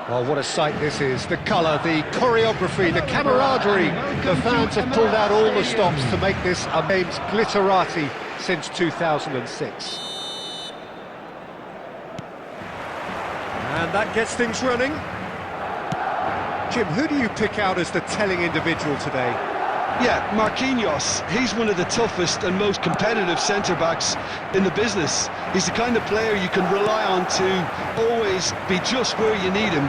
Well, what a sight this is. The colour, the choreography, the camaraderie. The fans have pulled out all the stops to make this a game's glitterati since 2006. And that gets things running. Jim, who do you pick out as the telling individual today? Yeah, Marquinhos. He's one of the toughest and most competitive centre-backs in the business. He's the kind of player you can rely on to always be just where you need him,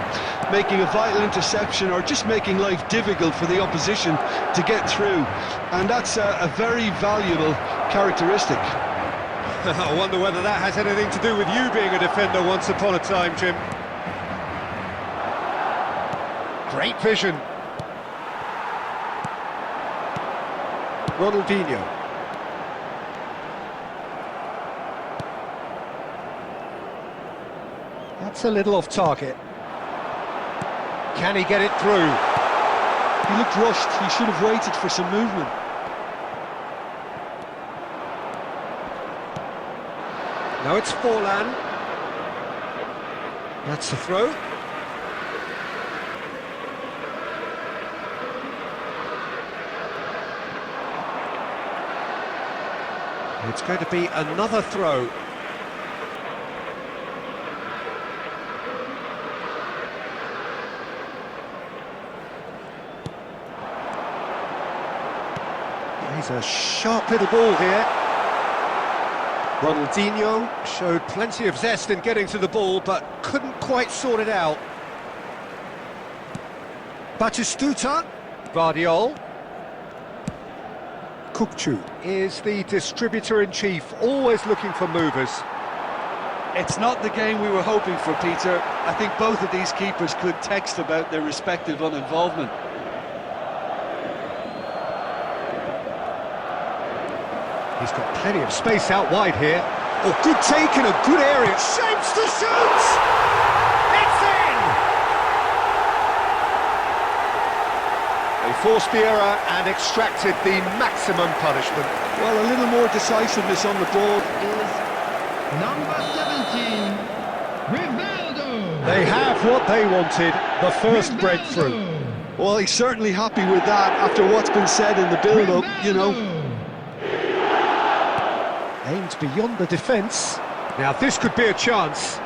making a vital interception or just making life difficult for the opposition to get through. And that's a very valuable characteristic. I wonder whether that has anything to do with you being a defender once upon a time, Jim. Great vision. Ronaldinho. That's a little off target. Can he get it through? He looked rushed. He should have waited for some movement. Now it's Forlan. That's the throw. It's going to be another throw. He's a sharp little ball here. Ronaldinho showed plenty of zest in getting to the ball, but couldn't quite sort it out. Batistuta, Guardiol. Kukçu is the distributor-in-chief, always looking for movers. It's not the game we were hoping for, Peter. I think both of these keepers could text about their respective uninvolvement. He's got plenty of space out wide here. Oh, good take in a good area. Shapes to shoot! It's in! They forced the error and extracted the maximum punishment. Well, a little more decisiveness on the ball. Is number 17, Rivaldo. They have what they wanted, the first Rivaldo. breakthrough. Well, he's certainly happy with that after what's been said in the build-up, you know. Aimed beyond the defence. Now this could be a chance.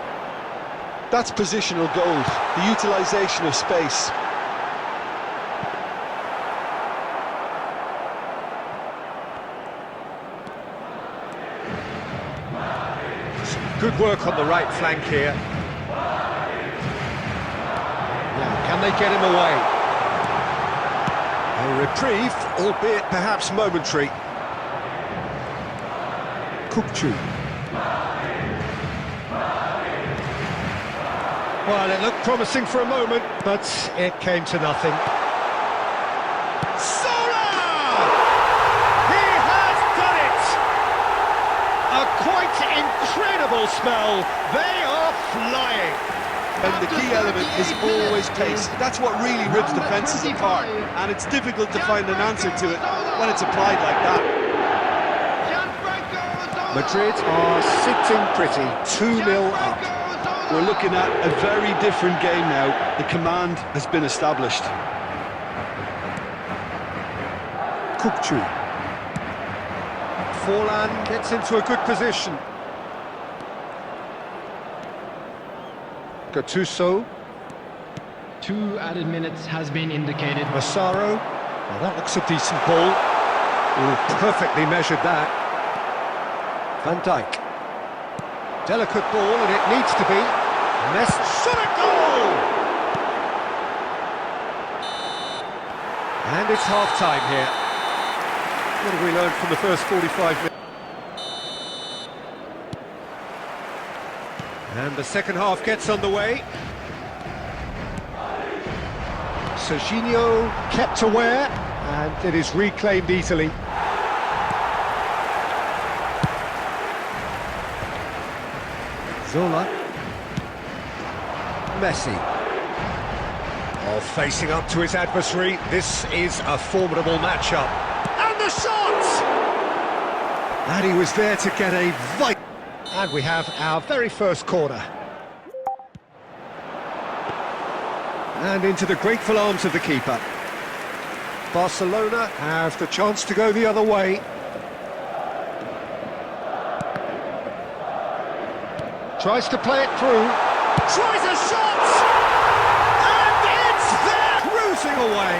That's positional gold, the utilisation of space. Good work on the right flank here. Now, can they get him away? A reprieve, albeit perhaps momentary. Kukçu. Well, it looked promising for a moment, but it came to nothing. Incredible smell. They are flying. And the key element is always pace. That's what really rips defences apart. And it's difficult to find an answer to it when it's applied like that. Madrid are sitting pretty, 2-0 up. We're looking at a very different game now. The command has been established. Kukçu. Forlan gets into a good position. Gattuso. 2 added minutes has been indicated. Massaro. Well, that looks a decent ball. Ooh, perfectly measured that. Van Dijk. Delicate ball, and it needs to be. Messi shot a goal! And it's half-time here. What have we learned from the first 45 minutes? And the second half gets underway. Serginho kept aware, and it is reclaimed easily. Zola. Messi. Oh, facing up to his adversary. This is a formidable matchup. And the shot! And he was there to get a vital... And we have our very first corner. And into the grateful arms of the keeper. Barcelona have the chance to go the other way. Tries to play it through. Tries a shot! And it's there! Cruising away.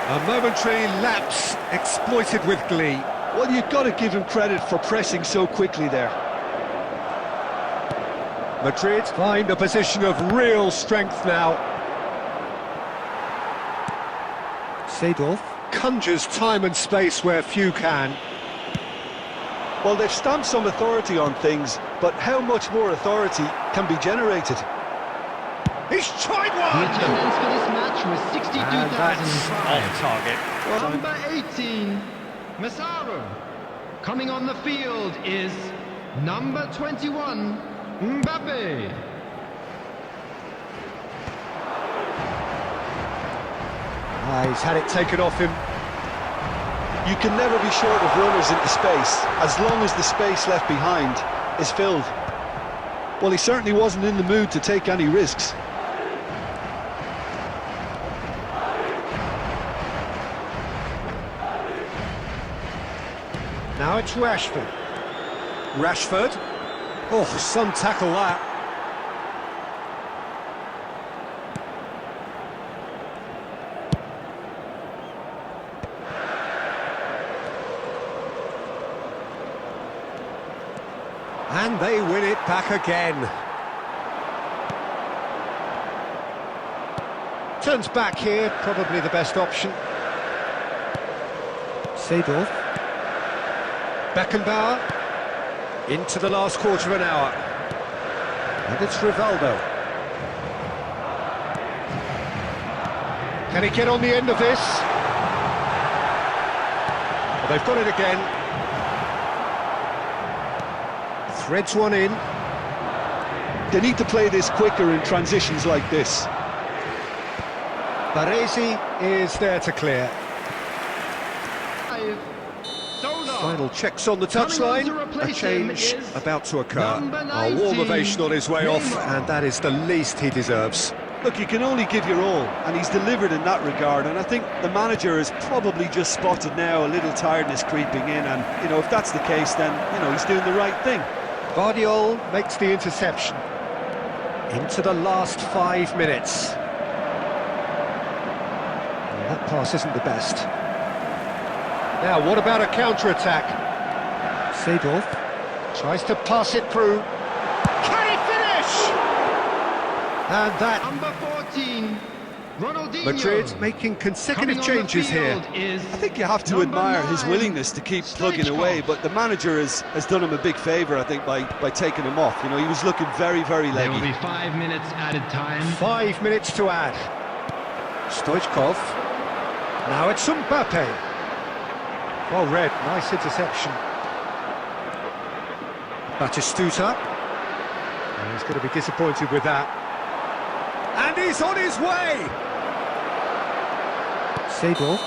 A momentary lapse exploited with glee. Well, you've got to give him credit for pressing so quickly there. Madrid find a position of real strength now. Seedorf conjures time and space where few can. Well, they've stamped some authority on things, but how much more authority can be generated? He's tried The one! attendance for this match was And that's 62,005. off target. Number 18, Massaro. Coming on the field is number 21, Mbappe. He's had it taken off him. You can never be short of runners into space, as long as the space left behind is filled. Well, he certainly wasn't in the mood to take any risks. Now it's Rashford. Rashford. Oh, some tackle that. And they win it back again. Turns back here, probably the best option. Seedorf. Beckenbauer. Into the last quarter of an hour. And it's Rivaldo. Can he get on the end of this? Well, they've got it again. Threads one in. They need to play this quicker in transitions like this. Baresi is there to clear. Sola. Final checks on the touchline. Coming on to A replace him change is about to occur. number A warm 19, ovation on his way off, Neymar. and that is the least he deserves. Look, you can only give your all, and he's delivered in that regard, and I think the manager has probably just spotted now a little tiredness creeping in, and, you know, if that's the case, then, you know, he's doing the right thing. Guardiola makes the interception. Into the last 5 minutes. Well, that pass isn't the best. Now, what about a counter-attack? Seedorf tries to pass it through. Can he finish? And that... Number 14, Ronaldinho. Madrid making consecutive Coming on the changes here. field is I think you have to number admire his 9, willingness to keep plugging Stoichkov. away, but the manager has done him a big favour, I think, by taking him off. You know, he was looking very, very There will leggy. be 5 minutes added time. 5 minutes to add. Stoichkov. Now it's Mbappe. Well read, nice interception. Batistuta. And he's going to be disappointed with that. And he's on his way! Seedorf.